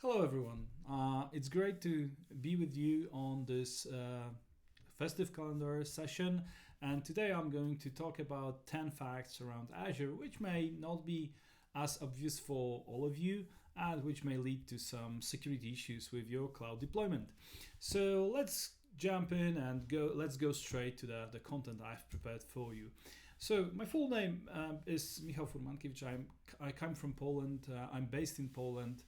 Hello, everyone. It's great to be with you on this festive calendar session. And today I'm going to talk about 10 facts around Azure, which may not be as obvious for all of you and which may lead to some security issues with your cloud deployment. So let's jump in and let's go straight to the content I've prepared for you. So my full name is Michał Furmankiewicz. I come from Poland. I'm based in Poland.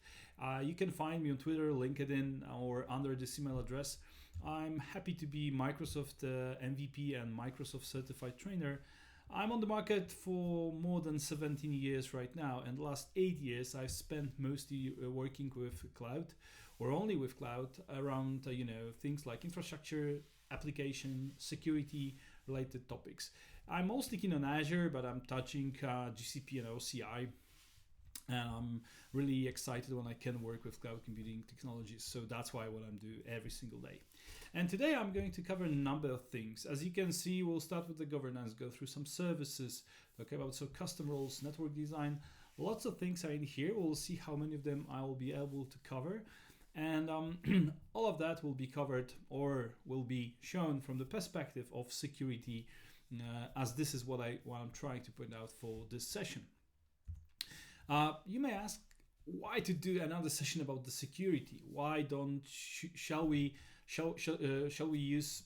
You can find me on Twitter, LinkedIn, or under this email address. I'm happy to be Microsoft MVP and Microsoft certified trainer. I'm on the market for more than 17 years right now, and the last 8 years I've spent mostly working with cloud, or only with cloud, around things like infrastructure, application, security related topics. I'm mostly keen on Azure, but I'm touching GCP and OCI. And I'm really excited when I can work with cloud computing technologies. So that's what I'm doing every single day. And today I'm going to cover a number of things. As you can see, we'll start with the governance, go through some services, talk about custom roles, network design. Lots of things are in here. We'll see how many of them I will be able to cover. And all of that will be covered or will be shown from the perspective of security, as this is what I'm trying to point out for this session. You may ask why to do another session about the security. Why don't shall we use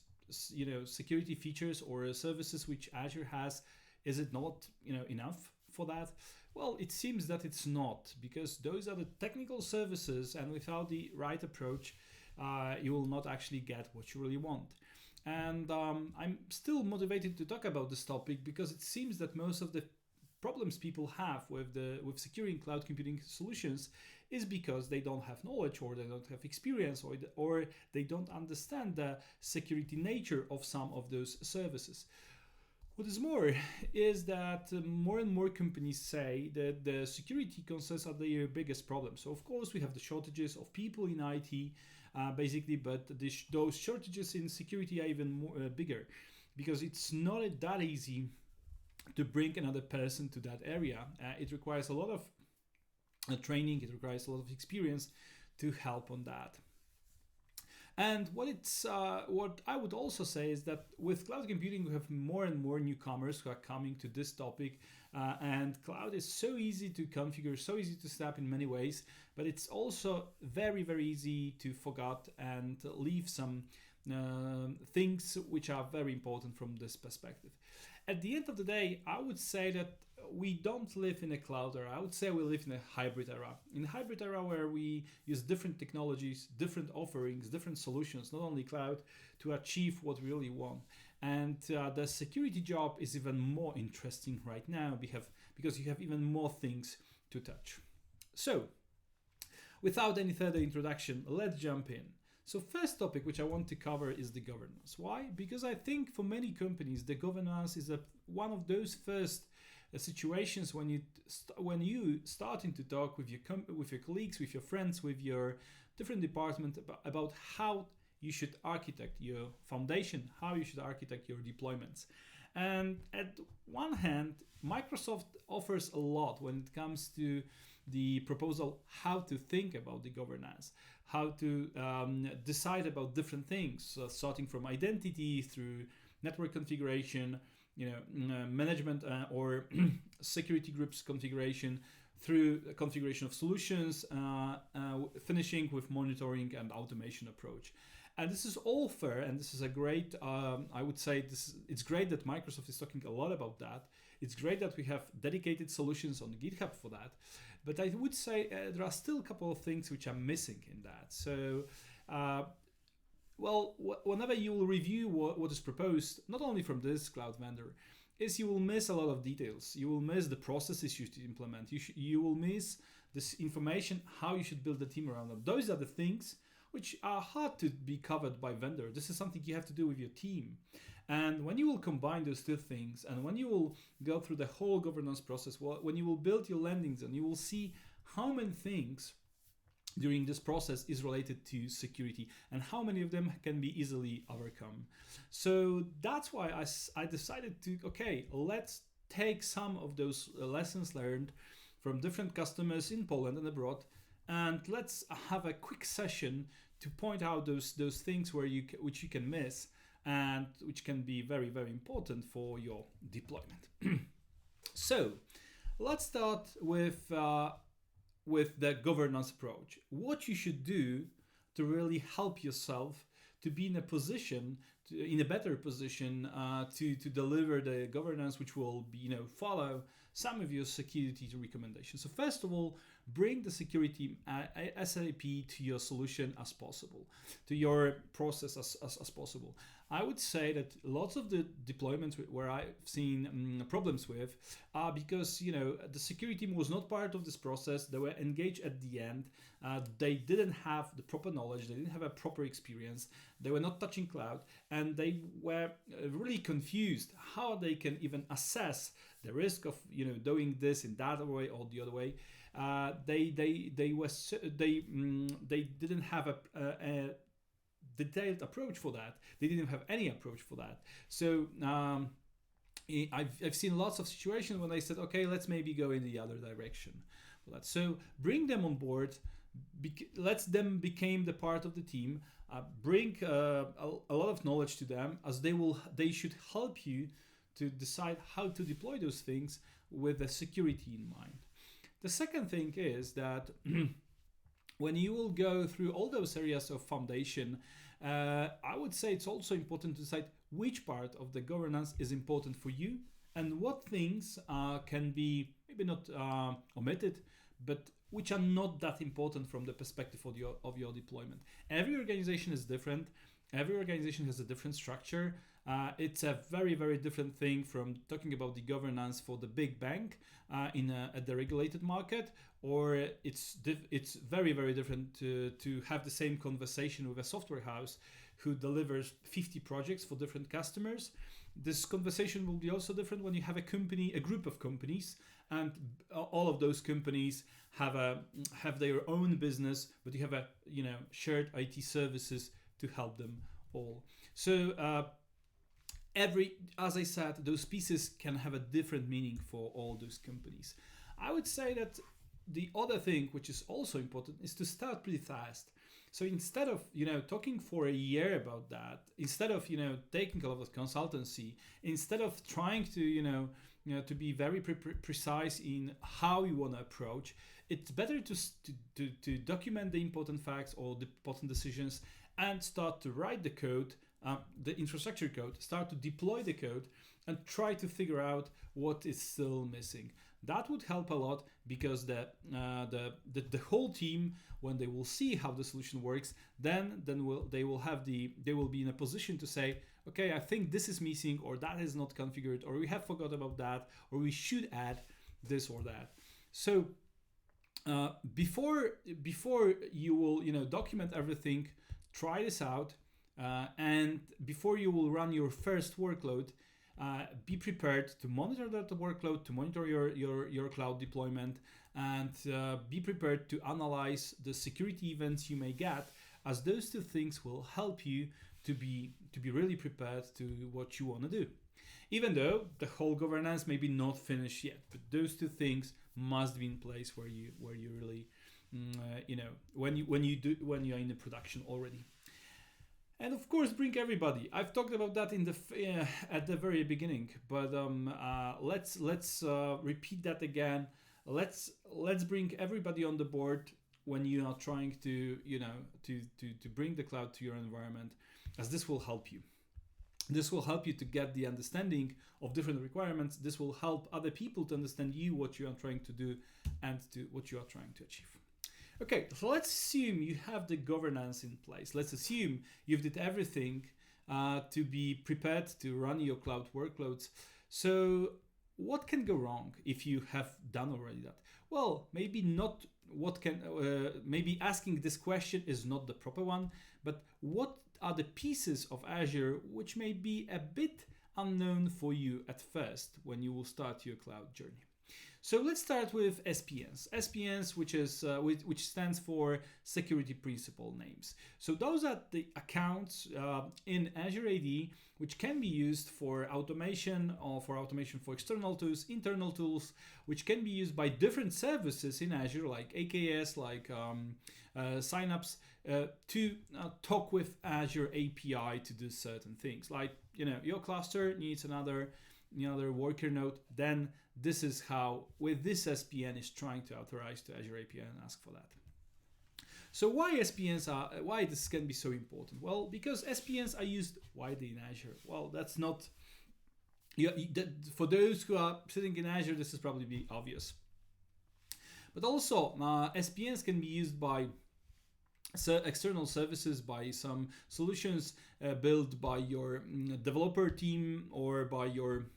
security features or services which Azure has? Is it not enough for that? Well, it seems that it's not, because those are the technical services, and without the right approach, you will not actually get what you really want. And I'm still motivated to talk about this topic because it seems that most of the problems people have with securing cloud computing solutions is because they don't have knowledge, or they don't have experience, or they don't understand the security nature of some of those services. What is more is that more and more companies say that the security concerns are their biggest problem. So of course we have the shortages of people in IT, basically, but those shortages in security are even more bigger, because it's not that easy to bring another person to that area. It requires a lot of training, it requires a lot of experience to help on that. And what I would also say is that with cloud computing, we have more and more newcomers who are coming to this topic, and cloud is so easy to configure, so easy to set up in many ways, but it's also very, very easy to forget and leave some things which are very important from this perspective. At the end of the day, I would say that we don't live in a cloud era. I would say we live in a hybrid era. In a hybrid era where we use different technologies, different offerings, different solutions, not only cloud, to achieve what we really want. And the security job is even more interesting right now because you have even more things to touch. So, without any further introduction, let's jump in. So first topic which I want to cover is the governance. Why? Because I think for many companies, the governance is one of those first situations when you starting to talk with your colleagues, with your friends, with your different departments about how you should architect your foundation, how you should architect your deployments. And at one hand, Microsoft offers a lot when it comes to the proposal how to think about the governance, how to decide about different things, starting from identity through network configuration, management or security groups configuration, through configuration of solutions, finishing with monitoring and automation approach. And this is all fair, and this is a great, I would say it's great that Microsoft is talking a lot about that. It's great that we have dedicated solutions on GitHub for that. But I would say there are still a couple of things which are missing in that. So, whenever you will review what is proposed, not only from this cloud vendor, is you will miss a lot of details. You will miss the processes you should implement. You will miss this information, how you should build the team around them. Those are the things which are hard to be covered by vendor. This is something you have to do with your team. And when you will combine those two things, and when you will go through the whole governance process, when you will build your landings, and you will see how many things during this process is related to security and how many of them can be easily overcome. So that's why I decided to, let's take some of those lessons learned from different customers in Poland and abroad and let's have a quick session to point out those things which you can miss and which can be very, very important for your deployment. So let's start with the governance approach. What you should do to really help yourself to be in a position, in a better position to deliver the governance which will be, follow some of your security recommendations. So first of all, bring the security SAP to your solution as possible, to your process as possible. I would say that lots of the deployments where I've seen problems with are because the security team was not part of this process. They were engaged at the end. They didn't have the proper knowledge. They didn't have a proper experience. They were not touching cloud, and they were really confused how they can even assess the risk of doing this in that way or the other way. They didn't have a detailed approach for that. They didn't have any approach for that. So I've seen lots of situations when they said, okay, let's maybe go in the other direction for that. So bring them on board. Let them become the part of the team. Bring a lot of knowledge to them, as they should help you to decide how to deploy those things with the security in mind. The second thing is that when you will go through all those areas of foundation, I would say it's also important to decide which part of the governance is important for you and what things can be maybe not omitted, but which are not that important from the perspective of your deployment. Every organization is different. Every organization has a different structure. It's a very, very different thing from talking about the governance for the big bank at the regulated market, or it's very, very different to have the same conversation with a software house who delivers 50 projects for different customers. This conversation will be also different when you have a group of companies, and all of those companies have their own business, but you have a shared IT services to help them all. So as I said, those pieces can have a different meaning for all those companies. I would say that the other thing which is also important is to start pretty fast. So instead of talking for a year about that, instead of taking a lot of consultancy, instead of trying to to be very precise in how you want to approach, it's better to document the important facts or the important decisions and start to write the code, the infrastructure code, start to deploy the code, and try to figure out what is still missing. That would help a lot, because the whole team, when they will see how the solution works, then they will be in a position to say, okay, I think this is missing, or that is not configured, or we have forgot about that, or we should add this or that. So before you will document everything, try this out, and before you will run your first workload, be prepared to monitor that workload, to monitor your cloud deployment, and be prepared to analyze the security events you may get, as those two things will help you to be really prepared to what you want to do. Even though the whole governance may be not finished yet, but those two things must be in place where you really when you're in the production already. And of course, bring everybody. I've talked about that at the very beginning, but let's repeat that again. Let's bring everybody on the board when you are trying to bring the cloud to your environment, as this will help you. This will help you to get the understanding of different requirements. This will help other people to understand what you are trying to do and to what you are trying to achieve. Okay, so let's assume you have the governance in place. Let's assume you've did everything to be prepared to run your cloud workloads. So what can go wrong if you have done already that? Well, maybe not what can, maybe asking this question is not the proper one, but what are the pieces of Azure which may be a bit unknown for you at first when you will start your cloud journey? So let's start with SPNs. SPNs, which stands for Security Principal Names. So those are the accounts in Azure AD which can be used for automation or for automation for external tools, internal tools, which can be used by different services in Azure, like AKS, like signups, to talk with Azure API to do certain things. Like, your cluster needs another worker node, then this is how, with this SPN, is trying to authorize to Azure API and ask for that. So why this can be so important? Well, because SPNs are used widely in Azure. Well, that's not, for those who are sitting in Azure, this is probably be obvious. But also, SPNs can be used by external services, by some solutions built by your developer team or by your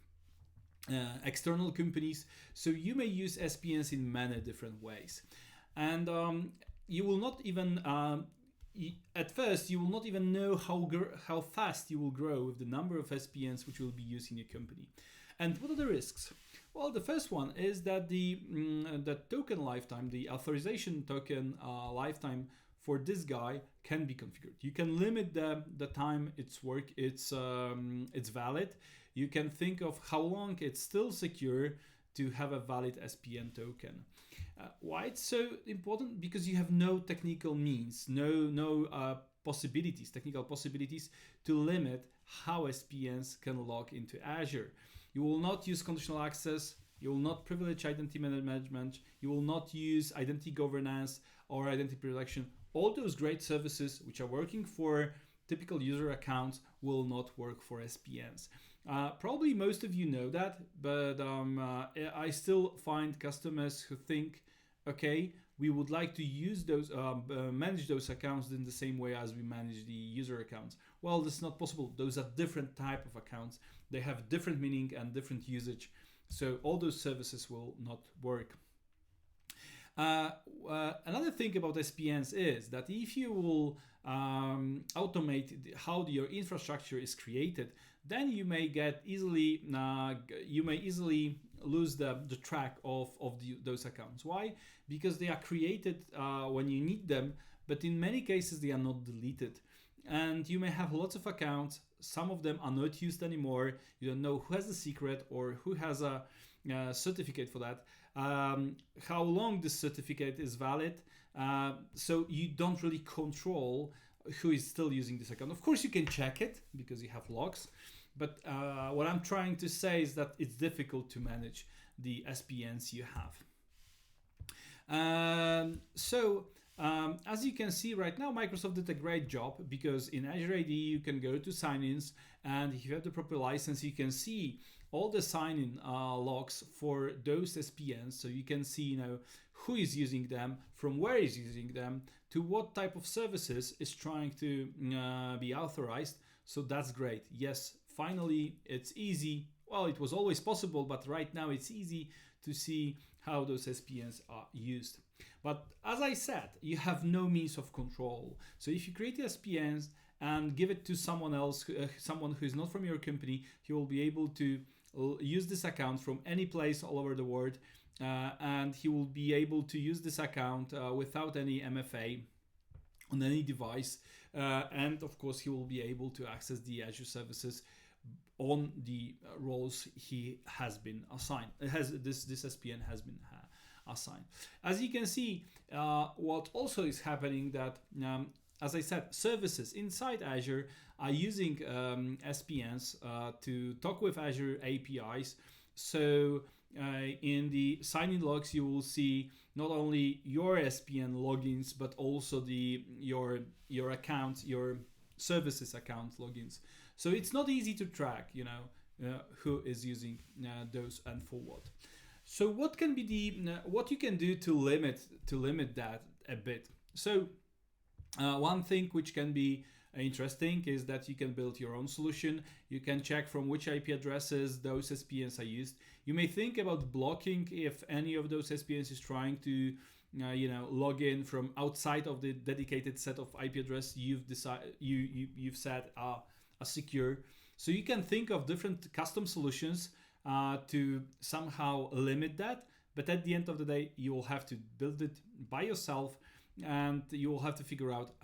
external companies. So you may use SPNs in many different ways. And you will not even, at first, you will not even know how fast you will grow with the number of SPNs which will be used in your company. And what are the risks? Well, the first one is that the token lifetime, the authorization token lifetime for this guy can be configured. You can limit the time it's valid. You can think of how long it's still secure to have a valid SPN token. Why it's so important? Because you have no technical means, no technical possibilities to limit how SPNs can log into Azure. You will not use conditional access. You will not privilege identity management. You will not use identity governance or identity protection. All those great services which are working for typical user accounts will not work for SPNs. Probably most of you know that, but I still find customers who think, okay, we would like to use those, manage those accounts in the same way as we manage the user accounts. Well, this is not possible. Those are different type of accounts. They have different meaning and different usage. So all those services will not work. Another thing about SPNs is that if you will automate how your infrastructure is created, then you may easily lose the track of those accounts. Why? Because they are created when you need them, but in many cases they are not deleted. And you may have lots of accounts. Some of them are not used anymore. You don't know who has the secret or who has a certificate for that. How long this certificate is valid. So you don't really control who is still using this account. Of course, you can check it because you have logs. But what I'm trying to say is that it's difficult to manage the SPNs you have. As you can see right now, Microsoft did a great job because in Azure AD you can go to sign-ins, and if you have the proper license, you can see all the sign-in logs for those SPNs. So you can see, who is using them, from where is using them, to what type of services is trying to be authorized. So that's great. Yes, finally, it's easy. Well, it was always possible, but right now it's easy to see how those SPNs are used. But as I said, you have no means of control. So if you create SPNs and give it to someone else, someone who is not from your company, he will be able to use this account from any place all over the world, and he will be able to use this account without any MFA on any device, and of course he will be able to access the Azure services on the roles he has been assigned. This SPN has been assigned. As you can see, what also is happening that, as I said, services inside Azure are using SPNs to talk with Azure APIs. So in the sign-in logs, you will see not only your SPN logins, but also your account, your services account logins. So it's not easy to track, who is using those and for what. So what can be what you can do to limit that a bit? So one thing which can be interesting is that you can build your own solution. You can check from which IP addresses those SPNs are used. You may think about blocking if any of those SPNs is trying to log in from outside of the dedicated set of IP address you've set are secure. So you can think of different custom solutions to somehow limit that. but at the end of the day, you will have to build it by yourself, and you will have to figure out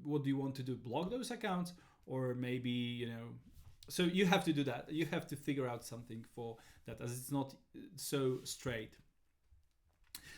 what do you want to do, block those accounts, or maybe, so you have to do that. You have to figure out something for that, as it's not so straight.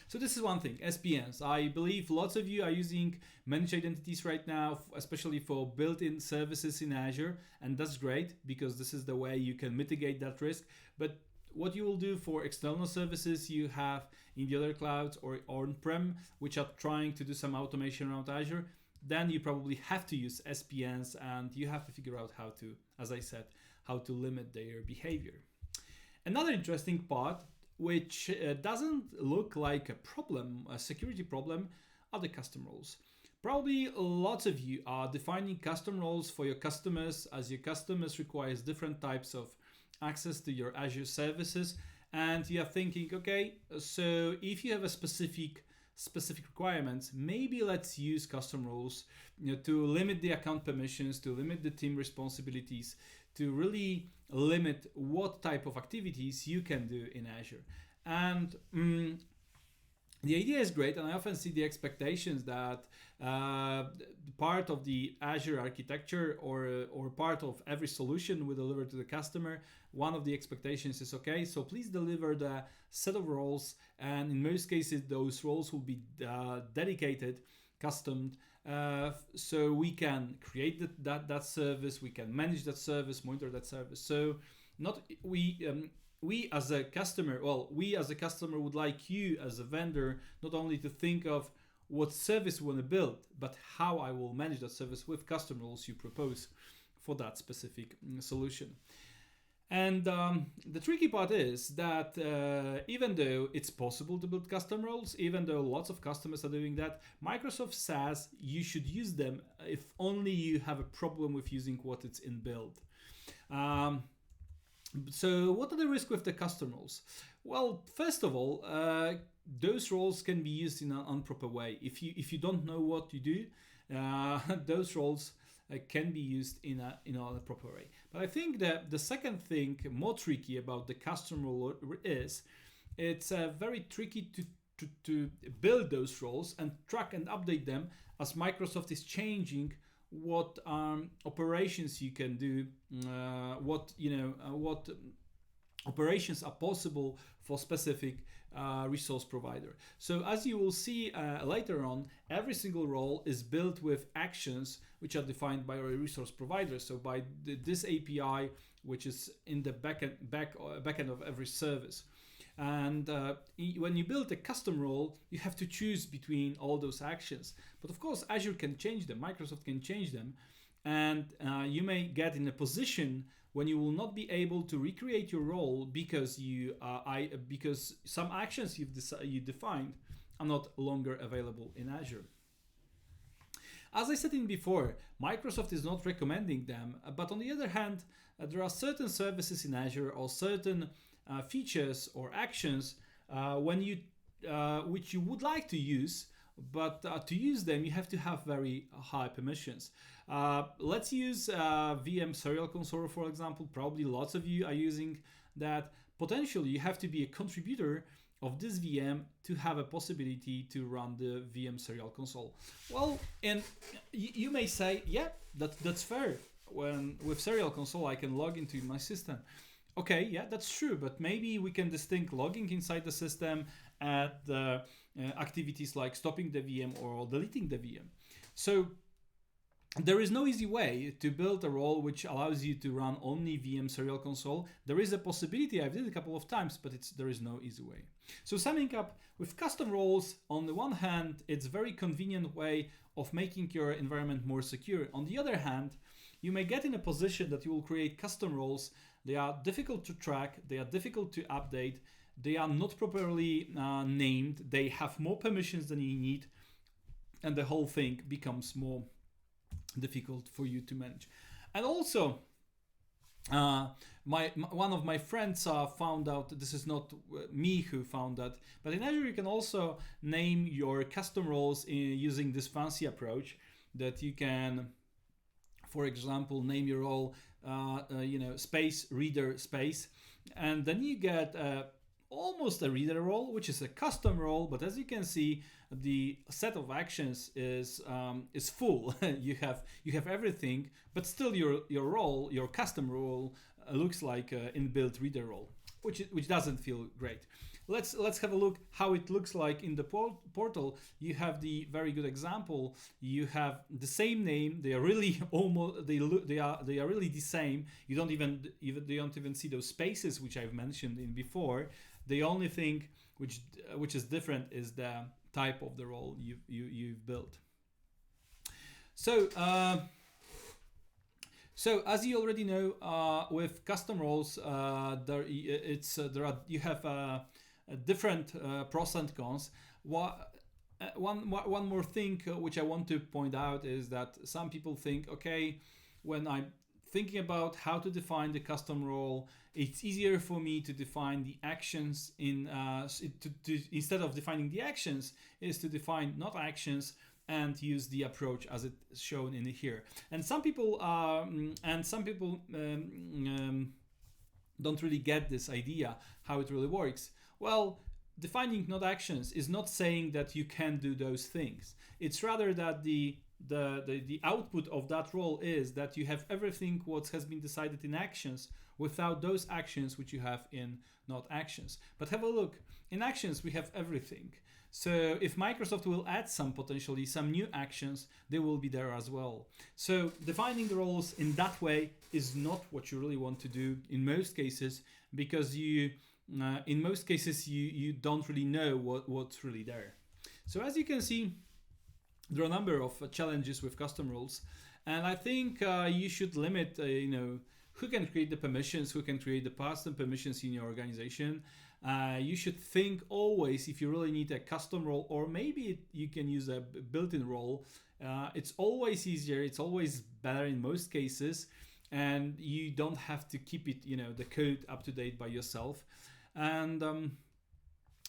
So this is one thing, SPNs. I believe lots of you are using managed identities right now, especially for built-in services in Azure, and that's great because this is the way you can mitigate that risk. But what you will do for external services you have in the other clouds or on-prem, which are trying to do some automation around Azure, then you probably have to use SPNs, and you have to figure out how to, as I said, how to limit their behavior. Another interesting part, which doesn't look like a problem, a security problem, are the custom roles. Probably lots of you are defining custom roles for your customers, as your customers requires different types of access to your Azure services, and you are thinking, okay, so if you have a specific requirements, maybe let's use custom roles, to limit the account permissions, to limit the team responsibilities, to really limit what type of activities you can do in Azure. And the idea is great, and I often see the expectations that part of the Azure architecture or part of every solution we deliver to the customer, one of the expectations is, okay, so please deliver the set of roles, and in most cases those roles will be dedicated, customed, so we can create that service, we can manage that service, monitor that service. So not we as a customer would like you as a vendor not only to think of what service we want to build, but how I will manage that service with custom roles you propose for that specific solution. And the tricky part is that even though it's possible to build custom roles, even though lots of customers are doing that, Microsoft says you should use them if only you have a problem with using what it's in build. So what are the risks with the custom roles? Well, first of all, those roles can be used in an improper way. If you don't know what you do, those roles can be used in a proper way. But I think that the second thing more tricky about the custom role is it's very tricky to build those roles and track and update them, as Microsoft is changing what operations you can do, what operations are possible for specific resource provider. So as you will see later on, every single role is built with actions which are defined by a resource provider. So by this API, which is in the backend of every service. And when you build a custom role, you have to choose between all those actions. But of course, Azure can change them, Microsoft can change them, and you may get in a position when you will not be able to recreate your role because because some actions you defined are not longer available in Azure. As I said before, Microsoft is not recommending them, but on the other hand, there are certain services in Azure or certain features or actions which you would like to use, but to use them you have to have very high permissions. Let's use VM Serial Console, for example. Probably lots of you are using that. Potentially you have to be a contributor of this VM to have a possibility to run the VM Serial Console. Well, and you may say, yeah, that's fair. When with Serial Console I can log into my system. Okay, yeah, that's true, but maybe we can distinct logging inside the system at the activities like stopping the VM or deleting the VM. So there is no easy way to build a role which allows you to run only VM Serial Console. There is a possibility, I've did it a couple of times, but there is no easy way. So summing up, with custom roles, on the one hand, it's a very convenient way of making your environment more secure. On the other hand, you may get in a position that you will create custom roles. They are difficult to track, they are difficult to update, they are not properly named, they have more permissions than you need, and the whole thing becomes more difficult for you to manage. And also, one of my friends found out, this is not me who found that, but in Azure you can also name your custom roles using this fancy approach that you can, for example, name your role space reader space, and then you get almost a reader role, which is a custom role, but as you can see, the set of actions is full. you have everything, but still your role, your custom role, looks like an inbuilt reader role, which doesn't feel great. Let's have a look how it looks like in the portal. You have the very good example. You have the same name. They are really almost they are really the same. You don't even see those spaces which I've mentioned in before. The only thing which is different is the type of the role you've built. So as you already know, with custom roles, you have different pros and cons. One more thing which I want to point out is that some people think, okay, when I'm thinking about how to define the custom role, it's easier for me to define the actions instead of defining the actions, is to define not actions and use the approach as it's shown in here. And some people don't really get this idea how it really works. Well, defining not actions is not saying that you can do those things. It's rather that the output of that role is that you have everything what has been decided in actions without those actions which you have in not actions. But have a look. In actions we have everything. So if Microsoft will add potentially some new actions, they will be there as well. So defining the roles in that way is not what you really want to do in most cases, because in most cases you don't really know what's really there. So as you can see, there are a number of challenges with custom roles, and I think you should limit who can create the permissions, who can create the custom permissions in your organization. You should think always, if you really need a custom role, or maybe you can use a built-in role, it's always easier, it's always better in most cases, and you don't have to keep it, the code up to date by yourself. And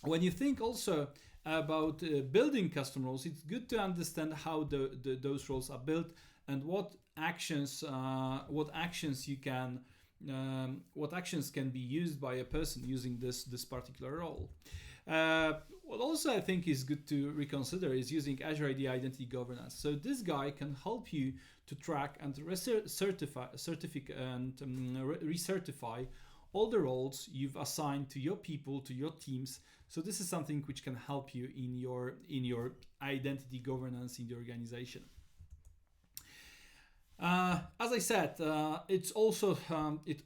when you think also about building custom roles, it's good to understand how those roles are built and what actions can be used by a person using this particular role. What also I think is good to reconsider is using Azure ID identity governance. So this guy can help you to track and recertify all the roles you've assigned to your people, to your teams. So this is something which can help you in your identity governance in the organization. As I said, it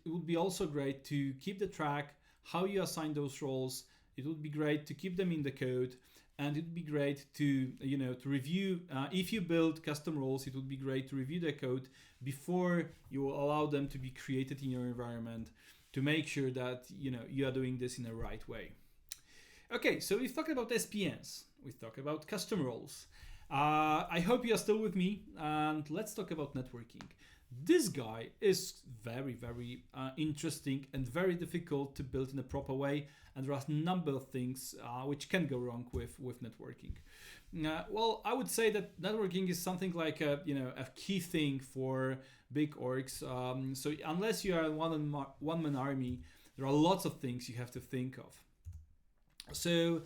would be also great to keep the track how you assign those roles. It would be great to keep them in the code, and it would be great to review. If you build custom roles, it would be great to review the code before you allow them to be created in your environment, to make sure that you are doing this in the right way. Okay, so we've talked about SPNs, we've talked about custom roles. I hope you are still with me, and let's talk about networking. This guy is very, very interesting and very difficult to build in a proper way, and there are a number of things which can go wrong with networking. Well, I would say that networking is something like a key thing for big orgs. So unless you are a one-man army, there are lots of things you have to think of. So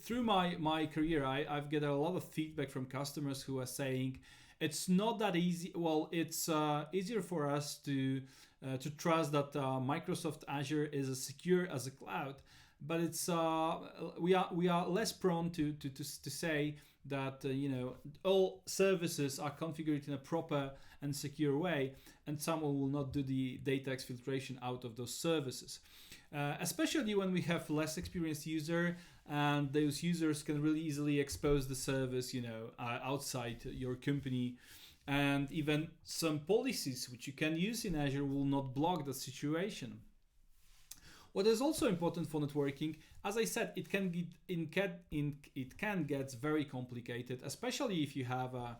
through my career, I've get a lot of feedback from customers who are saying it's not that easy. Well, it's easier for us to trust that Microsoft Azure is as secure as a cloud, but it's we are less prone to say that all services are configured in a proper and secure way, and someone will not do the data exfiltration out of those services. Especially when we have less experienced user, and those users can really easily expose the service, outside your company, and even some policies which you can use in Azure will not block the situation. What is also important for networking, as I said, it can get very complicated, especially if you have a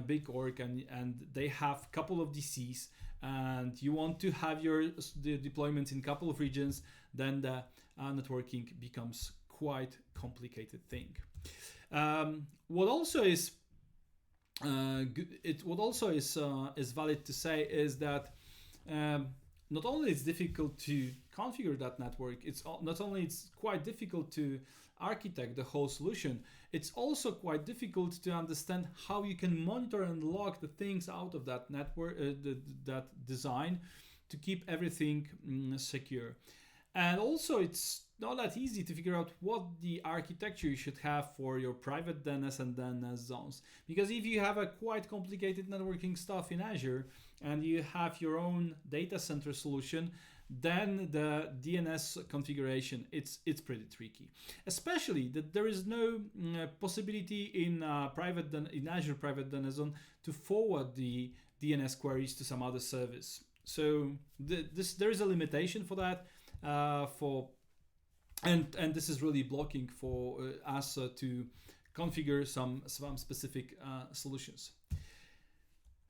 big org and they have a couple of DCs, and you want to have the deployments in a couple of regions, then the networking becomes quite complicated thing. What also is valid to say is that not only it's difficult to configure that network, not only it's quite difficult to architect the whole solution, it's also quite difficult to understand how you can monitor and log the things out of that network, that design, to keep everything secure. And also, it's not that easy to figure out what the architecture you should have for your private DNS and DNS zones. Because if you have a quite complicated networking stuff in Azure and you have your own data center solution, then the DNS configuration, it's pretty tricky. Especially that there is no possibility in Azure private DNS zone to forward the DNS queries to some other service. So there is a limitation for that. And this is really blocking for us to configure some specific solutions.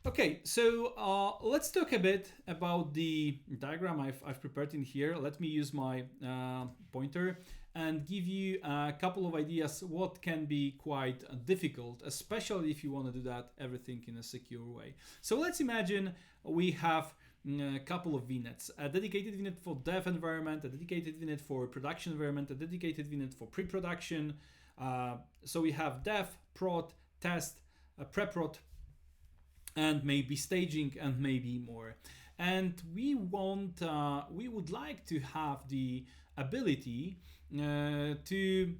Okay, so let's talk a bit about the diagram I've prepared in here. Let me use my pointer and give you a couple of ideas what can be quite difficult, especially if you want to do that everything in a secure way. So let's imagine we have a couple of VNets, a dedicated VNet for dev environment, a dedicated VNet for production environment, a dedicated VNet for pre-production. So we have dev, prod, test, pre-prod, and maybe staging, and maybe more. And we would like to have the ability to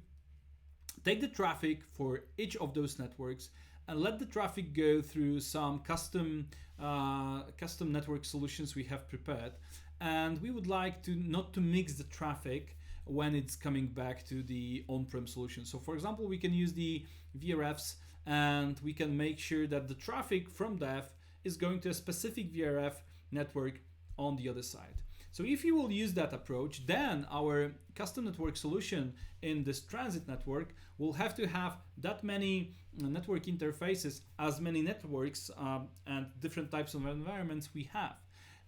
take the traffic for each of those networks and let the traffic go through some custom network solutions we have prepared. And we would like to not to mix the traffic when it's coming back to the on-prem solution. So for example, we can use the VRFs, and we can make sure that the traffic from dev is going to a specific VRF network on the other side. So if you will use that approach, then our custom network solution in this transit network will have to have that many network interfaces, as many networks and different types of environments we have.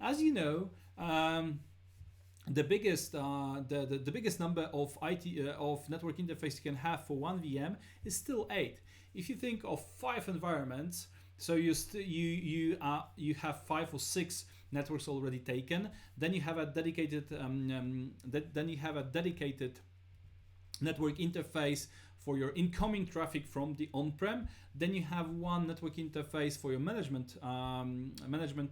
As you know, the biggest number of network interfaces you can have for one VM is still 8. If you think of 5 environments, so you have 5 or 6 networks already taken, then you have a dedicated network interface for your incoming traffic from the on-prem. Then you have one network interface for your management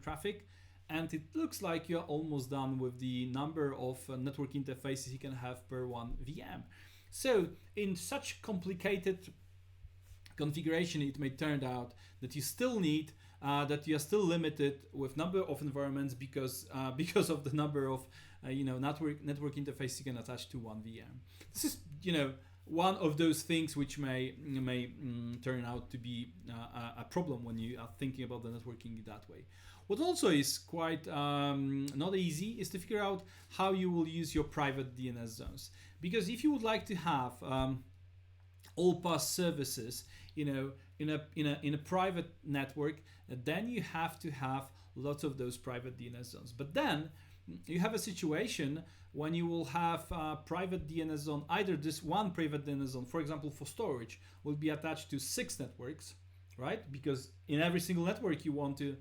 traffic, and it looks like you're almost done with the number of network interfaces you can have per one VM. So in such complicated configuration, it may turn out that you still need that you are still limited with number of environments because of the number of network interfaces you can attach to one VM. This is one of those things which may turn out to be a problem when you are thinking about the networking that way. What also is quite not easy is to figure out how you will use your private DNS zones, because if you would like to have all pass services in a private network, then you have to have lots of those private DNS zones. But then you have a situation when you will have a private DNS zone, either this one private DNS zone, for example, for storage, will be attached to 6 networks, right? Because in every single network you want to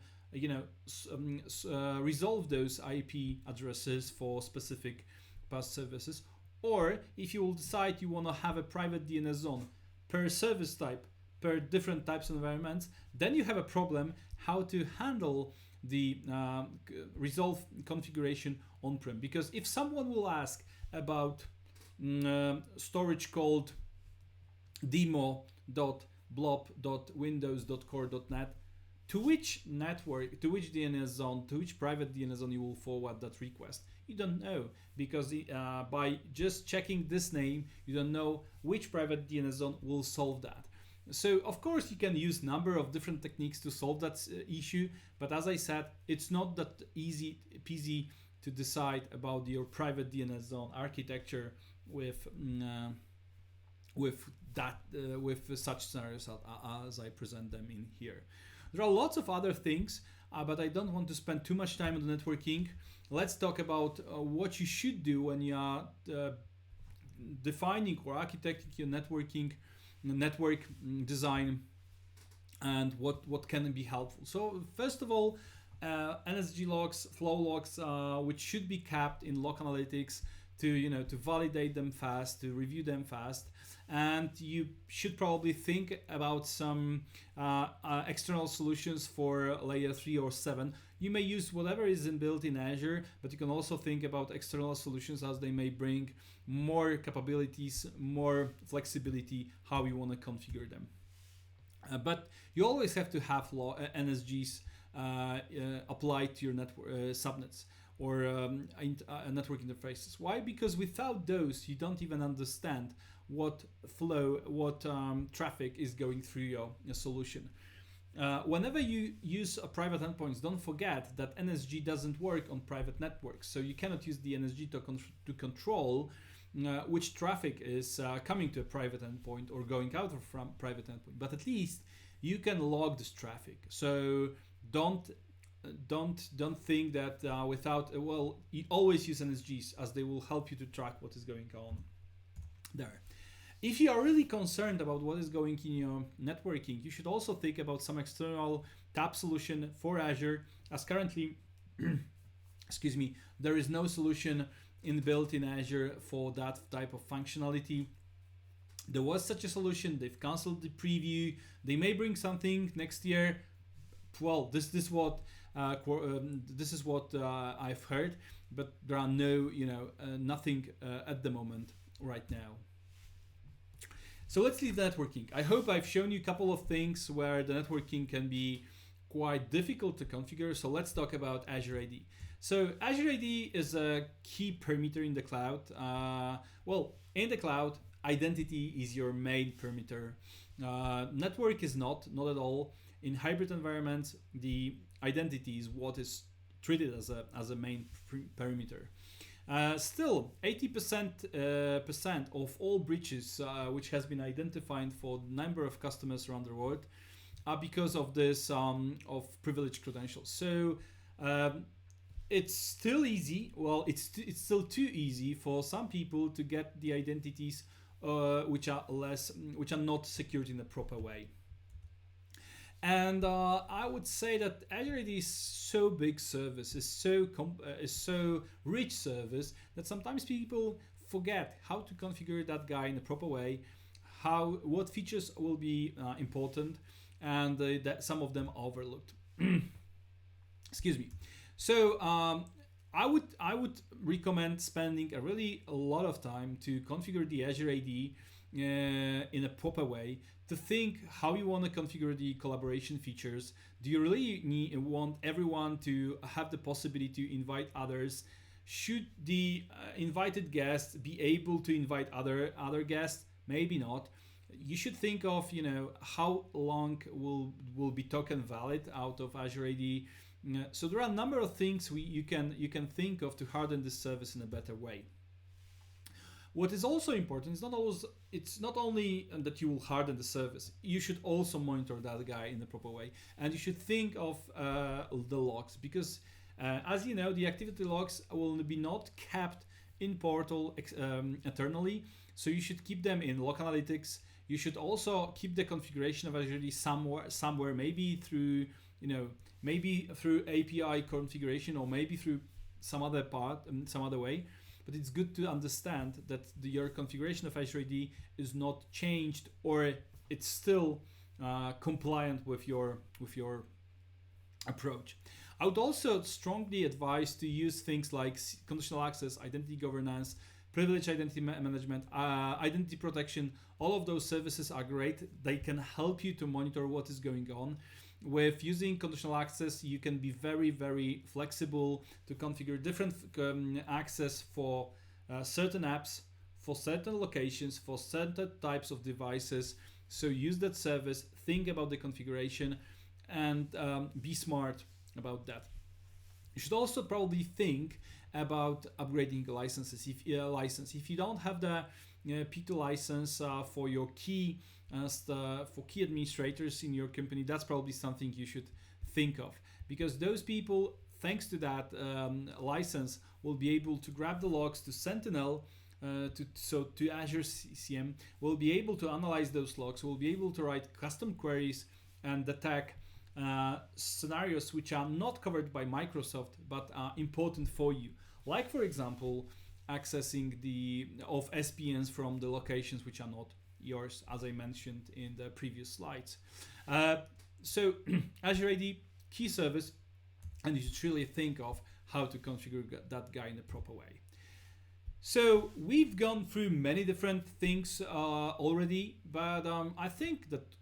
resolve those IP addresses for specific pass services. Or if you will decide you want to have a private DNS zone per service type, per different types of environments, then you have a problem how to handle the resolve configuration on-prem. Because if someone will ask about storage called demo.blob.windows.core.net, to which network, to which DNS zone, to which private DNS zone you will forward that request, you don't know, because by just checking this name, you don't know which private DNS zone will solve that. So of course you can use number of different techniques to solve that issue, but as I said, it's not that easy peasy to decide about your private DNS zone architecture with such scenarios as I present them in here. There are lots of other things, but I don't want to spend too much time on the networking. Let's talk about what you should do when you are defining or architecting your network design, and what can be helpful. So first of all, NSG logs, flow logs, which should be kept in log analytics to validate them fast, to review them fast. And you should probably think about some external solutions for layer 3 or 7. You may use whatever is built in Azure, but you can also think about external solutions as they may bring more capabilities, more flexibility, how you want to configure them. But you always have to have NSGs applied to your network subnets or network interfaces. Why? Because without those, you don't even understand what traffic is going through your solution. Whenever you use a private endpoints, don't forget that NSG doesn't work on private networks. So you cannot use the NSG to control which traffic is coming to a private endpoint or going out from private endpoint. But at least you can log this traffic. So don't think that you always use NSGs, as they will help you to track what is going on there. If you are really concerned about what is going in your networking, you should also think about some external tab solution for Azure, as currently, excuse me, there is no solution inbuilt in Azure for that type of functionality. There was such a solution, they've canceled the preview, they may bring something next year. Well, this is what I've heard, but there are nothing at the moment right now. So let's leave networking. I hope I've shown you a couple of things where the networking can be quite difficult to configure. So let's talk about Azure ID. So Azure ID is a key perimeter in the cloud. In the cloud, identity is your main perimeter. Network is not at all. In hybrid environments, the identity is what is treated as a main perimeter. Still, 80% of all breaches which has been identified for the number of customers around the world are because of this of privileged credentials. So it's still easy. Well, it's still too easy for some people to get the identities which are not secured in the proper way. And I would say that Azure AD is so big service, is so rich service that sometimes people forget how to configure that guy in a proper way, what features will be important, and that some of them are overlooked. Excuse me. So I would recommend spending a lot of time to configure the Azure AD in a proper way, to think how you want to configure the collaboration features. Do you really want everyone to have the possibility to invite others? Should the invited guests be able to invite other guests? Maybe not. You should think of how long will be token valid out of Azure AD. So there are a number of things you can think of to harden this service in a better way. What is also important is it's not only that you will harden the service, you should also monitor that guy in the proper way. And you should think of the logs, because as you know, the activity logs will be not kept in Portal eternally. So you should keep them in log analytics. You should also keep the configuration of Azure somewhere, maybe through API configuration, or maybe through some other way. But it's good to understand that your configuration of Azure AD is not changed, or it's still compliant with your approach. I would also strongly advise to use things like conditional access, identity governance, privileged identity management, identity protection. All of those services are great. They can help you to monitor what is going on. With using conditional access, you can be very, very flexible to configure different access for certain apps, for certain locations, for certain types of devices. So use that service, think about the configuration, and be smart about that. You should also probably think about upgrading licenses. If you don't have the P2 license for your key for key administrators in your company, that's probably something you should think of, because those people, thanks to that license, will be able to grab the logs to Sentinel, to Azure CCM, will be able to analyze those logs, will be able to write custom queries and detect scenarios which are not covered by Microsoft but are important for you. Like for example, accessing of SPNs from the locations which are not yours, as I mentioned in the previous slides. So Azure ID, key service, and you should really think of how to configure that guy in a proper way. So we've gone through many different things already, but I think that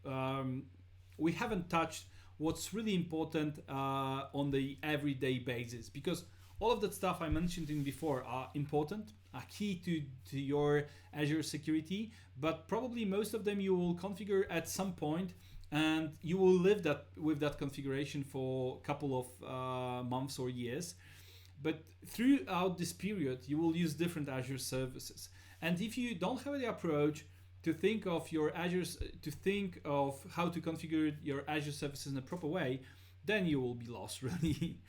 we haven't touched what's really important on the everyday basis, because all of that stuff I mentioned in before are important, are key to your Azure security, but probably most of them you will configure at some point, and you will live with that configuration for a couple of months or years. But throughout this period, you will use different Azure services. And if you don't have the approach to think of how to configure your Azure services in a proper way, then you will be lost, really.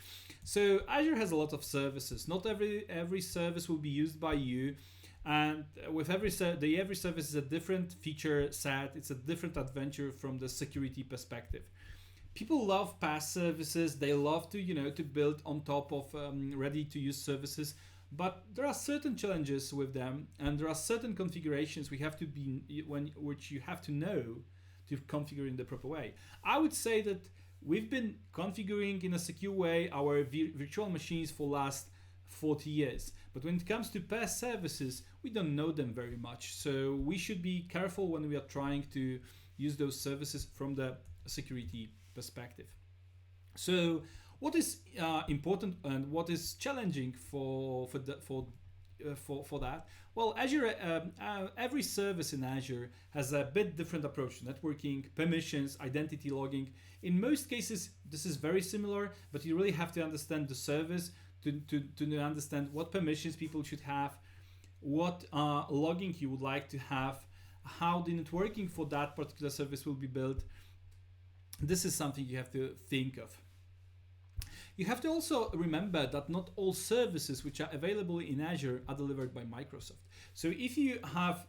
So Azure has a lot of services. Not every service will be used by you, and with every service is a different feature set. It's a different adventure from the security perspective. People love PaaS services. They love to build on top of ready-to-use services, but there are certain challenges with them, and there are certain configurations which you have to know to configure in the proper way. I would say that we've been configuring in a secure way our virtual machines for last 40 years. But when it comes to PaaS services, we don't know them very much. So we should be careful when we are trying to use those services from the security perspective. So what is important and what is challenging for that? Well, Azure, every service in Azure has a bit different approach to networking, permissions, identity logging. In most cases, this is very similar, but you really have to understand the service to understand what permissions people should have, what logging you would like to have, how the networking for that particular service will be built. This is something you have to think of. You have to also remember that not all services which are available in Azure are delivered by Microsoft. So if you have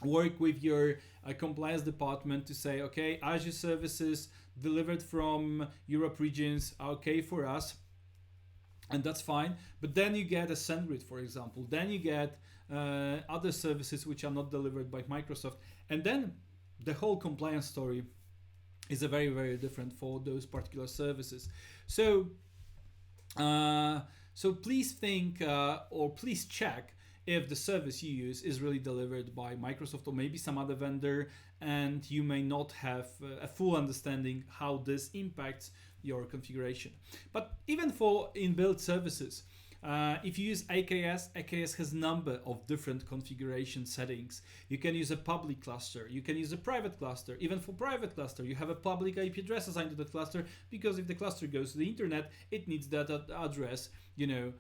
work with your compliance department to say, okay, Azure services delivered from Europe regions are okay for us, and that's fine, but then you get a SendGrid, for example, then you get other services which are not delivered by Microsoft, and then the whole compliance story is a very, very different for those particular services. So please think or please check if the service you use is really delivered by Microsoft or maybe some other vendor, and you may not have a full understanding how this impacts your configuration. But even for inbuilt services, if you use AKS has a number of different configuration settings. You can use a public cluster, you can use a private cluster. Even for private cluster, you have a public IP address assigned to the cluster, because if the cluster goes to the internet, it needs that address, it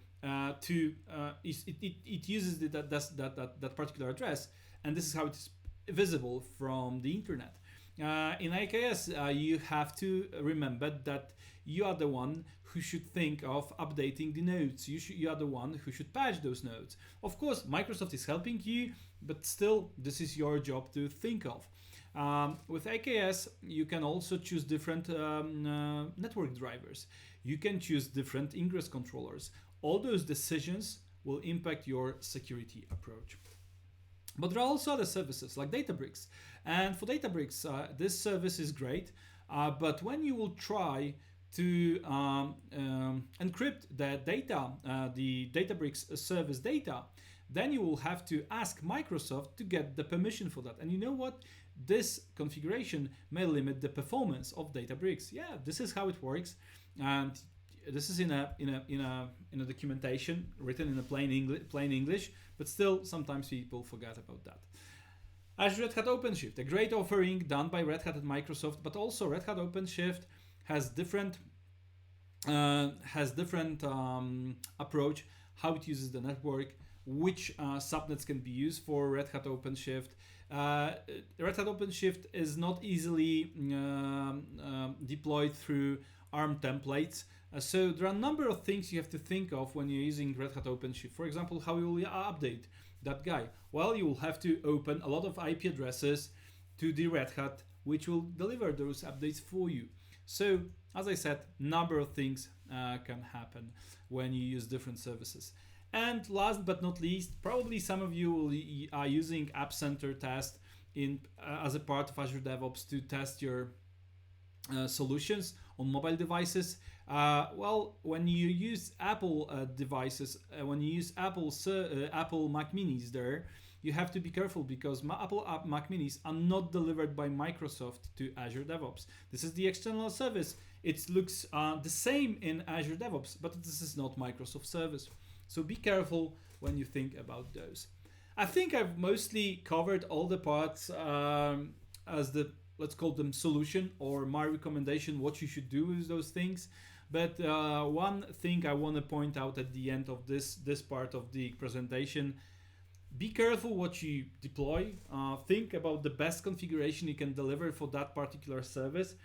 uses that particular address, and this is how it is visible from the internet. In AKS, you have to remember that you are the one who should think of updating the nodes. You are the one who should patch those nodes. Of course, Microsoft is helping you, but still, this is your job to think of. With AKS, you can also choose different network drivers. You can choose different ingress controllers. All those decisions will impact your security approach. But there are also other services like Databricks. And for Databricks, this service is great. But when you will try to encrypt the data, the Databricks service data, then you will have to ask Microsoft to get the permission for that. And you know what? This configuration may limit the performance of Databricks. Yeah, this is how it works. And this is in a documentation written in a plain English, but still sometimes people forget about that. Azure Red Hat OpenShift, a great offering done by Red Hat and Microsoft, but also Red Hat OpenShift has different approach, how it uses the network, which subnets can be used for Red Hat OpenShift. Red Hat OpenShift is not easily deployed through ARM templates. So there are a number of things you have to think of when you're using Red Hat OpenShift. For example, how you will update that guy? Well, you will have to open a lot of IP addresses to the Red Hat, which will deliver those updates for you. So as I said, number of things can happen when you use different services. And last but not least, probably some of you are using App Center test as a part of Azure DevOps to test your solutions on mobile devices. Well, when you use Apple devices, when you use Apple Mac Minis, there you have to be careful because Apple Mac Minis are not delivered by Microsoft to Azure DevOps. This is the external service. It looks the same in Azure DevOps, but this is not Microsoft service. So be careful when you think about those. I think I've mostly covered all the parts as the, let's call them, solution or my recommendation, what you should do with those things. But one thing I want to point out at the end of this part of the presentation: be careful what you deploy. Think about the best configuration you can deliver for that particular service,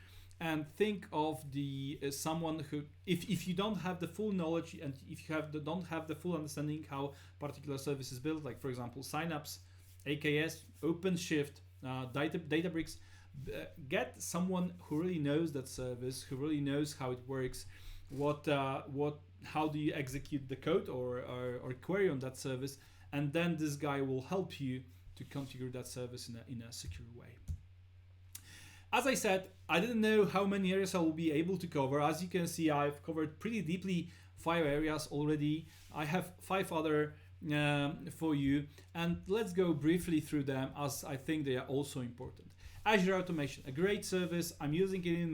and think of the someone who, if you don't have the full knowledge and if you don't have the full understanding how particular service is built, like for example Synapse, AKS, OpenShift, Databricks, get someone who really knows that service, who really knows how it works, how do you execute the code or query on that service, and then this guy will help you to configure that service in a secure way. As I said, I didn't know how many areas I will be able to cover. As you can see, I've covered pretty deeply 5 areas already. I have 5 other for you, and let's go briefly through them as I think they are also important. Azure Automation, a great service. I'm using it in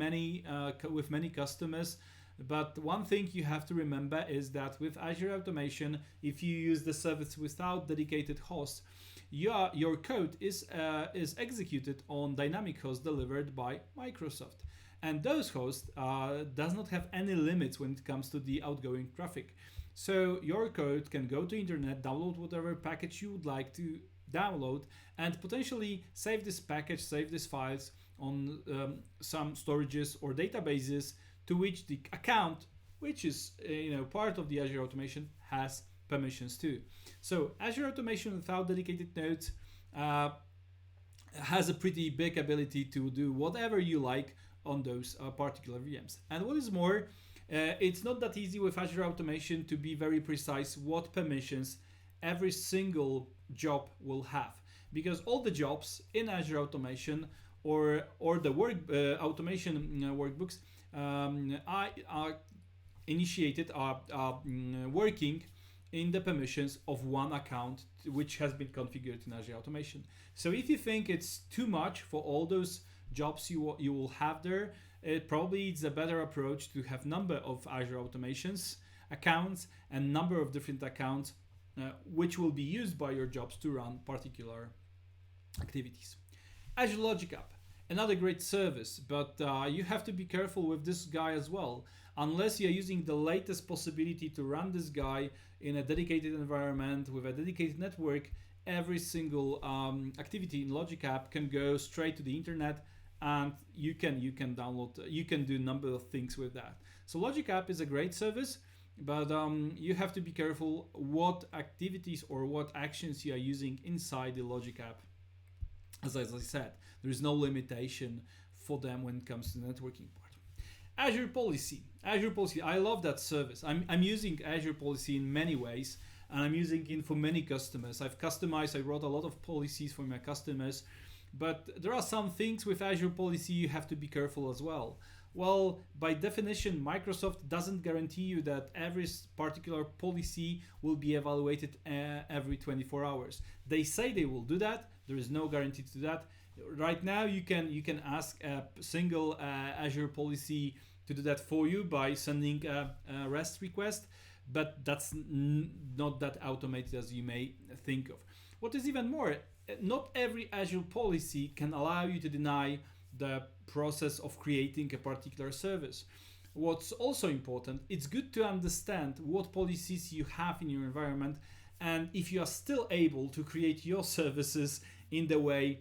with many customers. But one thing you have to remember is that with Azure Automation, if you use the service without dedicated hosts, your code is executed on dynamic hosts delivered by Microsoft. And those hosts does not have any limits when it comes to the outgoing traffic. So your code can go to internet, download whatever package you would like to download, and potentially save this package, save these files on some storages or databases to which the account, which is part of the Azure Automation, has permissions too. So Azure Automation without dedicated nodes has a pretty big ability to do whatever you like on those particular VMs. And what is more, it's not that easy with Azure Automation to be very precise what permissions every single job will have, because all the jobs in Azure Automation or the automation workbooks are initiated, are working in the permissions of one account which has been configured in Azure Automation. So if you think it's too much for all those jobs you will have there, probably it's a better approach to have number of Azure Automations accounts and number of different accounts which will be used by your jobs to run particular activities. Azure Logic App, another great service, but you have to be careful with this guy as well. Unless you're using the latest possibility to run this guy in a dedicated environment with a dedicated network, every single activity in Logic App can go straight to the internet, and you can download, you can do a number of things with that. So Logic App is a great service, but you have to be careful what activities or what actions you are using inside the Logic App. As I said, there is no limitation for them when it comes to the networking part. Azure Policy. Azure Policy, I love that service. I'm using Azure Policy in many ways, and I'm using it for many customers. I've customized, I wrote a lot of policies for my customers, but there are some things with Azure Policy you have to be careful as well. Well, by definition, Microsoft doesn't guarantee you that every particular policy will be evaluated every 24 hours. They say they will do that. There is no guarantee to that. Right now, you can ask a single Azure policy to do that for you by sending a REST request, but that's not that automated as you may think of. What is even more, not every Azure policy can allow you to deny the process of creating a particular service. What's also important, it's good to understand what policies you have in your environment, and if you are still able to create your services in the way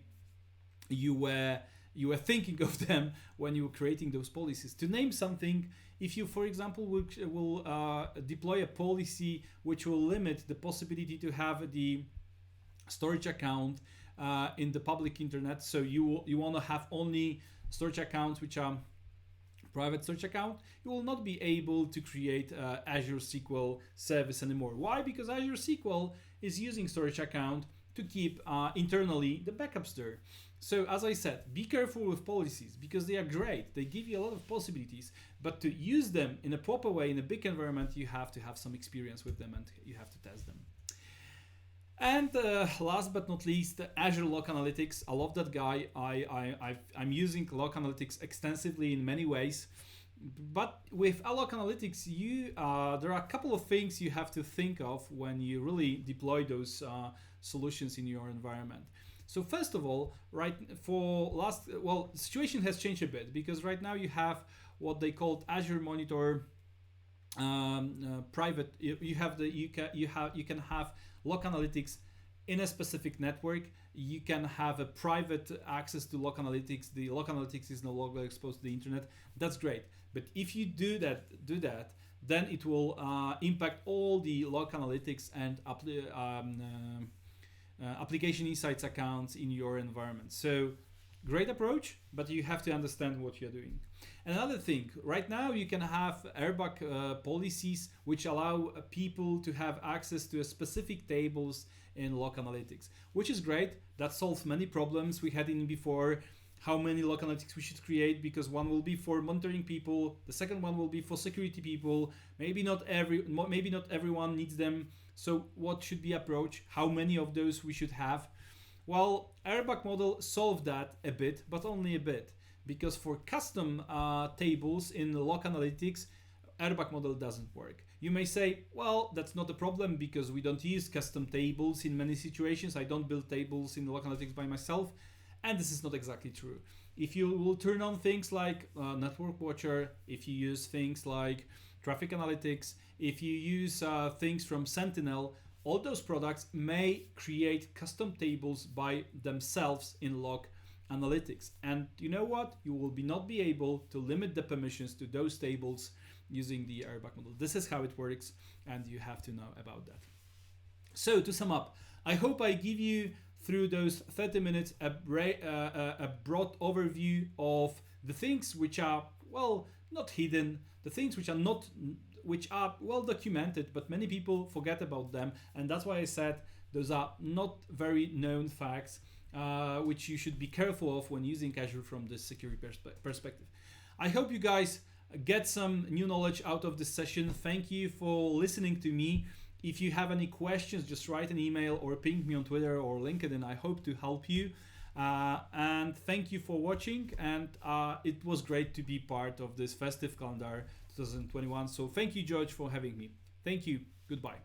you were thinking of them when you were creating those policies. To name something, if you, for example, will deploy a policy which will limit the possibility to have the storage account in the public internet, so you want to have only storage accounts which are private storage account, you will not be able to create Azure SQL service anymore. Why? Because Azure SQL is using storage account to keep internally the backups there. So as I said, be careful with policies because they are great. They give you a lot of possibilities, but to use them in a proper way in a big environment, you have to have some experience with them and you have to test them. And last but not least, Azure Log Analytics. I love that guy. I'm using Log Analytics extensively in many ways. But with Log Analytics, there are a couple of things you have to think of when you really deploy those solutions in your environment. So first of all, the situation has changed a bit because right now you have what they called Azure Monitor private. You can have Log Analytics in a specific network. You can have a private access to Log Analytics. The Log Analytics is no longer exposed to the internet. That's great. But if you do that, then it will impact all the Log Analytics and application insights accounts in your environment. So great approach, but you have to understand what you're doing. Another thing, right now you can have RBAC policies which allow people to have access to a specific tables in Log Analytics, which is great. That solves many problems we had in before. How many Log Analytics we should create, because one will be for monitoring people, the second one will be for security people. Maybe not everyone needs them. So what should be approach? How many of those we should have? Well, RBAC model solved that a bit, but only a bit, because for custom tables in Log Analytics, RBAC model doesn't work. You may say, well, that's not a problem because we don't use custom tables in many situations. I don't build tables in Log Analytics by myself. And this is not exactly true. If you will turn on things like Network Watcher, if you use things like Traffic Analytics, if you use things from Sentinel, all those products may create custom tables by themselves in Log Analytics. And you know what? You will not be able to limit the permissions to those tables using the RBAC model. This is how it works, and you have to know about that. So to sum up, I hope I give you through those 30 minutes a broad overview of the things which are, well, not hidden, the things which are well documented, but many people forget about them. And that's why I said those are not very known facts, which you should be careful of when using Azure from the security perspective. I hope you guys get some new knowledge out of this session. Thank you for listening to me. If you have any questions, just write an email or ping me on Twitter or LinkedIn. I hope to help you. And thank you for watching. And it was great to be part of this festive calendar 2021. So thank you, George, for having me. Thank you. Goodbye.